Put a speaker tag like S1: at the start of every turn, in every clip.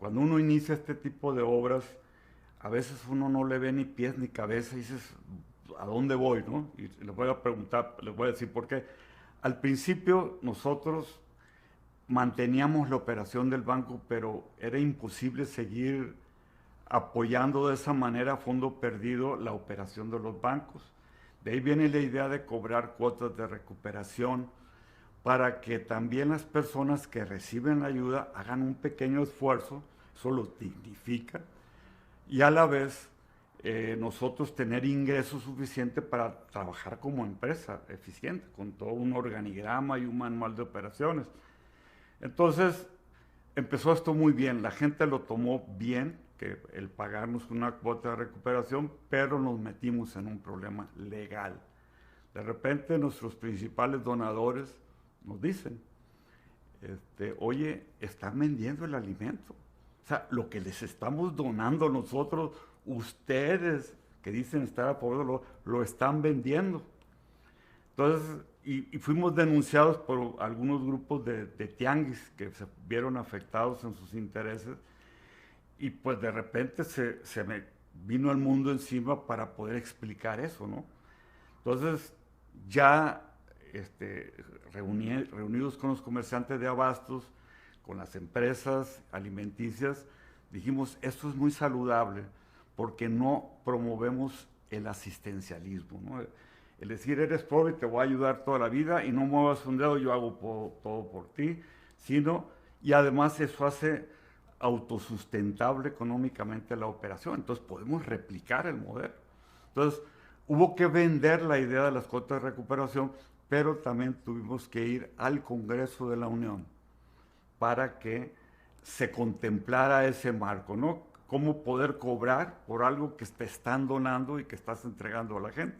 S1: cuando uno inicia este tipo de obras, a veces uno no le ve ni pies ni cabeza y dices, ¿a dónde voy, no? Y les voy a preguntar, les voy a decir por qué. Al principio nosotros manteníamos la operación del banco, pero era imposible seguir apoyando de esa manera a fondo perdido la operación de los bancos. De ahí viene la idea de cobrar cuotas de recuperación para que también las personas que reciben la ayuda hagan un pequeño esfuerzo, eso lo dignifica, y a la vez nosotros tener ingresos suficientes para trabajar como empresa eficiente, con todo un organigrama y un manual de operaciones. Entonces, empezó esto muy bien, la gente lo tomó bien, que el pagarnos una cuota de recuperación, pero nos metimos en un problema legal. De repente nuestros principales donadores nos dicen, oye, están vendiendo el alimento. O sea, lo que les estamos donando nosotros, ustedes que dicen estar a favor, lo están vendiendo. Entonces, y fuimos denunciados por algunos grupos de tianguis que se vieron afectados en sus intereses y pues de repente se me vino el mundo encima para poder explicar eso, ¿no? Entonces, ya reunidos con los comerciantes de abastos, con las empresas alimenticias, dijimos, esto es muy saludable porque no promovemos el asistencialismo, ¿no? El decir, eres pobre, te voy a ayudar toda la vida y no muevas un dedo, yo hago todo por ti, sino, y además eso hace autosustentable económicamente la operación, entonces podemos replicar el modelo. Entonces, hubo que vender la idea de las cuotas de recuperación, pero también tuvimos que ir al Congreso de la Unión para que se contemplara ese marco, ¿no? Cómo poder cobrar por algo que te están donando y que estás entregando a la gente.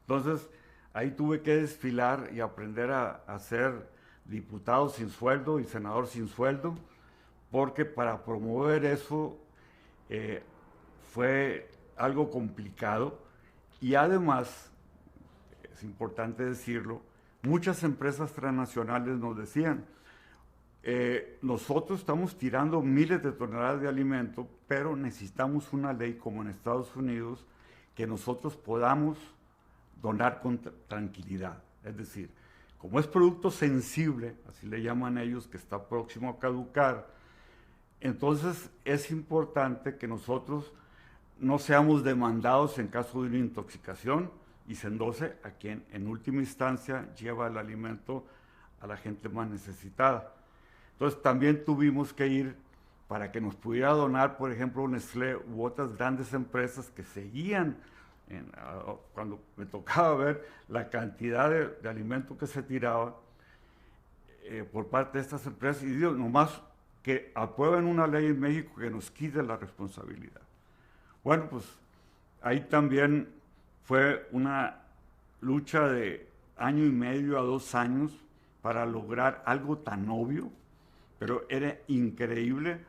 S1: Entonces, ahí tuve que desfilar y aprender a ser diputado sin sueldo y senador sin sueldo, porque para promover eso fue algo complicado y además, es importante decirlo, muchas empresas transnacionales nos decían, nosotros estamos tirando miles de toneladas de alimento, pero necesitamos una ley como en Estados Unidos que nosotros podamos donar con tranquilidad. Es decir, como es producto sensible, así le llaman ellos, que está próximo a caducar, entonces es importante que nosotros no seamos demandados en caso de una intoxicación y se endose a quien en última instancia lleva el alimento a la gente más necesitada. Entonces también tuvimos que ir para que nos pudiera donar, por ejemplo, Nestlé u otras grandes empresas que seguían, cuando me tocaba ver la cantidad de alimento que se tiraba por parte de estas empresas, y digo, nomás que aprueben una ley en México que nos quite la responsabilidad. Bueno, pues ahí también fue una lucha de año y medio a 2 años para lograr algo tan obvio, pero era increíble,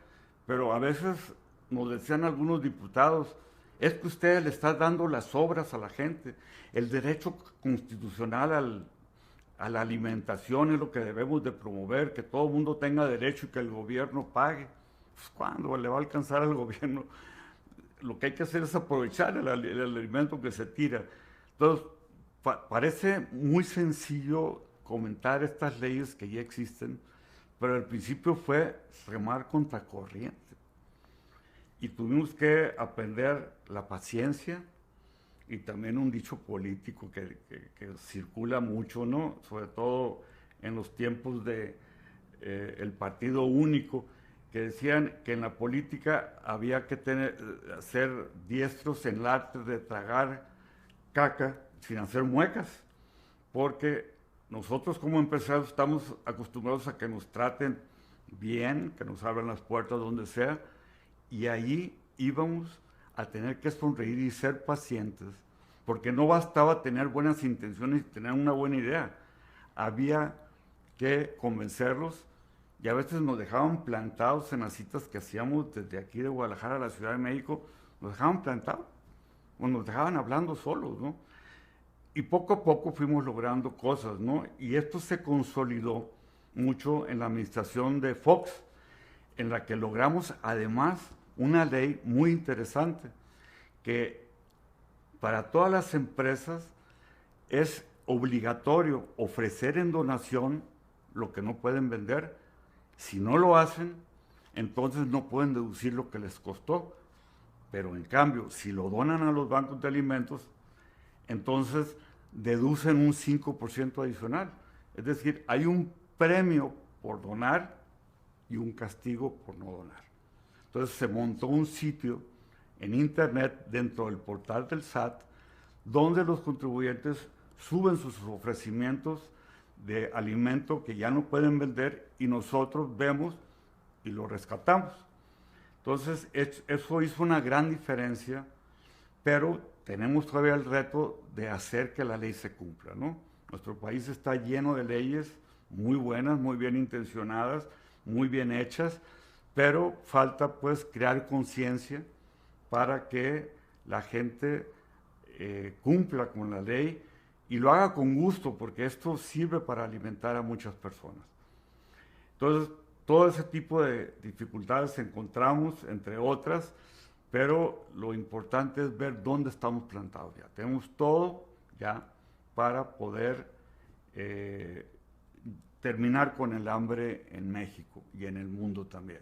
S1: pero a veces nos decían algunos diputados, es que ustedes le están dando las obras a la gente, el derecho constitucional a la alimentación es lo que debemos de promover, que todo el mundo tenga derecho y que el gobierno pague. Pues, ¿cuándo le va a alcanzar al gobierno? Lo que hay que hacer es aprovechar el alimento que se tira. Entonces, parece muy sencillo comentar estas leyes que ya existen, pero al principio fue remar contra corriente. Y tuvimos que aprender la paciencia y también un dicho político que circula mucho, ¿no? Sobre todo en los tiempos de el partido único, que decían que en la política había que ser diestros en el arte de tragar caca sin hacer muecas, porque nosotros como empresarios estamos acostumbrados a que nos traten bien, que nos abran las puertas donde sea, y ahí íbamos a tener que sonreír y ser pacientes, porque no bastaba tener buenas intenciones y tener una buena idea, había que convencerlos y a veces nos dejaban plantados en las citas que hacíamos desde aquí de Guadalajara a la Ciudad de México, nos dejaban plantados, o nos dejaban hablando solos, ¿no? Y poco a poco fuimos logrando cosas, ¿no? Y esto se consolidó mucho en la administración de Fox. en la que logramos además una ley muy interesante, que para todas las empresas es obligatorio ofrecer en donación lo que no pueden vender. Si no lo hacen, entonces no pueden deducir lo que les costó. Pero en cambio, si lo donan a los bancos de alimentos, entonces deducen un 5% adicional. Es decir, hay un premio por donar y un castigo por no donar. Entonces se montó un sitio en internet dentro del portal del SAT donde los contribuyentes suben sus ofrecimientos de alimento que ya no pueden vender y nosotros vemos y lo rescatamos. Entonces eso hizo una gran diferencia, pero tenemos todavía el reto de hacer que la ley se cumpla, ¿no? Nuestro país está lleno de leyes muy buenas, muy bien intencionadas, muy bien hechas, pero falta pues crear conciencia para que la gente cumpla con la ley y lo haga con gusto, porque esto sirve para alimentar a muchas personas. Entonces, todo ese tipo de dificultades encontramos, entre otras, pero lo importante es ver dónde estamos plantados ya. Tenemos todo ya para poder terminar con el hambre en México y en el mundo también.